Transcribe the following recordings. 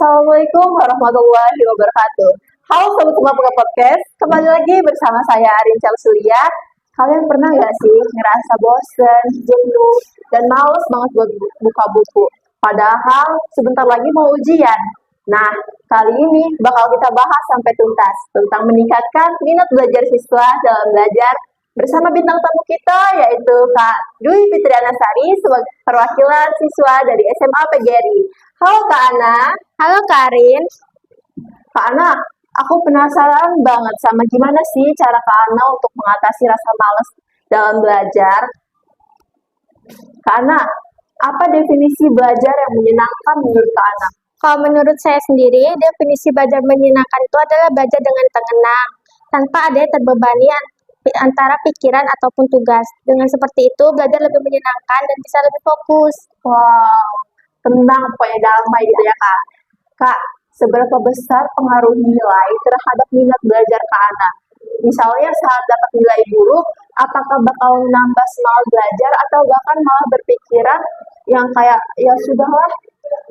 Assalamualaikum warahmatullahi wabarakatuh. Halo Sobat Semua Buka Podcast, kembali lagi bersama saya Rincal Sulia. Kalian pernah gak sih ngerasa bosen, jenuh, dan males banget buat buka buku? Padahal sebentar lagi mau ujian. Nah, kali ini bakal kita bahas sampai tuntas tentang meningkatkan minat belajar siswa dalam belajar bersama bintang tamu kita yaitu Kak Dwi Fitriana Sari sebagai perwakilan siswa dari SMA PGRI. Halo Kak Ana. Halo Kak Arin. Kak Ana, aku penasaran banget sama gimana sih cara Kak Ana untuk mengatasi rasa malas dalam belajar. Kak Ana, apa definisi belajar yang menyenangkan menurut Kak Ana? Kalau menurut saya sendiri, definisi belajar menyenangkan itu adalah belajar dengan tenang, tanpa ada yang terbebani antara pikiran ataupun tugas. Dengan seperti itu, belajar lebih menyenangkan dan bisa lebih fokus. Wow, tenang pokoknya damai gitu ya Kak. Kak, seberapa besar pengaruh nilai terhadap minat belajar Kak Ana? Misalnya saat dapat nilai buruk, apakah bakal menambah semangat belajar atau bahkan malah berpikiran yang kayak ya sudahlah,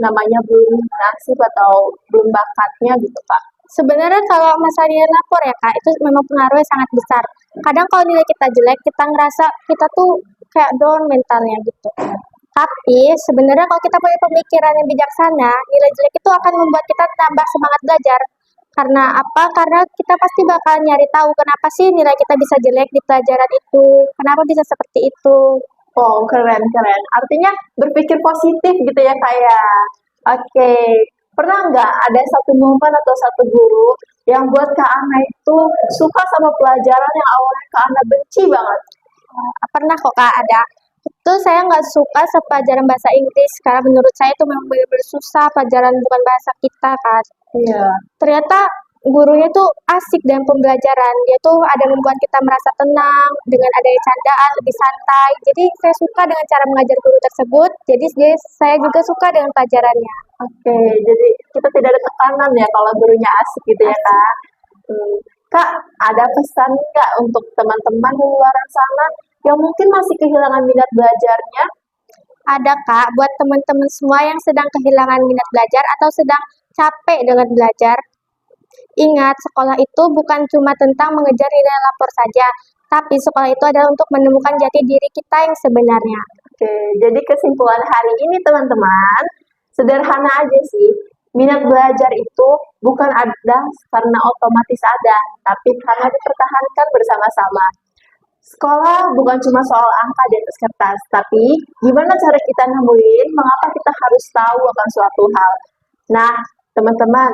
namanya belum nasib atau belum bakatnya gitu Kak. Sebenarnya kalau masalah nilai rapor ya Kak, itu memang pengaruhnya sangat besar. Kadang kalau nilai kita jelek, kita ngerasa kita tuh kayak down mentalnya gitu. Tapi sebenarnya kalau kita punya pemikiran yang bijaksana, nilai jelek itu akan membuat kita tambah semangat belajar. Karena apa? Karena kita pasti bakal nyari tahu kenapa sih nilai kita bisa jelek di pelajaran itu, kenapa bisa seperti itu. Oh, keren. Artinya berpikir positif gitu ya Kak ya. Oke. Pernah nggak ada satu momen atau satu guru yang buat Kak Ana itu suka sama pelajaran yang awalnya Kak Ana benci banget? Pernah kok Kak ada. Itu saya nggak suka pelajaran bahasa Inggris karena menurut saya itu memang benar-benar susah, pelajaran bukan bahasa kita kan. Iya. Ternyata gurunya tuh asik dalam pembelajaran. Dia tuh ada membuat kita merasa tenang dengan adanya candaan, lebih santai. Jadi saya suka dengan cara mengajar guru tersebut. Jadi saya juga suka dengan pelajarannya. Oke, jadi kita tidak ada tekanan ya kalau gurunya asik gitu ya Kak. Kak, ada pesan nggak untuk teman-teman di luar sana yang mungkin masih kehilangan minat belajarnya? Ada Kak, buat teman-teman semua yang sedang kehilangan minat belajar atau sedang capek dengan belajar. Ingat, sekolah itu bukan cuma tentang mengejar nilai rapor saja, tapi sekolah itu adalah untuk menemukan jati diri kita yang sebenarnya. Oke, jadi kesimpulan hari ini teman-teman, sederhana aja sih. Minat belajar itu bukan ada karena otomatis ada, tapi karena dipertahankan bersama-sama. Sekolah bukan cuma soal angka di atas kertas, tapi gimana cara kita nemuin mengapa kita harus tahu akan suatu hal. Nah, teman-teman,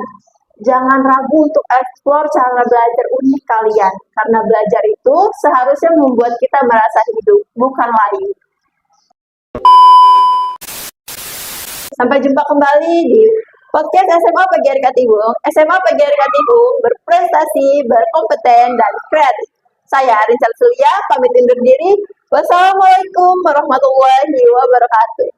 jangan ragu untuk eksplor cara belajar unik kalian, karena belajar itu seharusnya membuat kita merasa hidup, bukan lain. Sampai jumpa kembali di podcast SMA PGRI Katibung. SMA PGRI Katibung berprestasi, berkompeten, dan kreatif. Saya Rincal Sulia, pamit undur diri. Wassalamualaikum warahmatullahi wabarakatuh.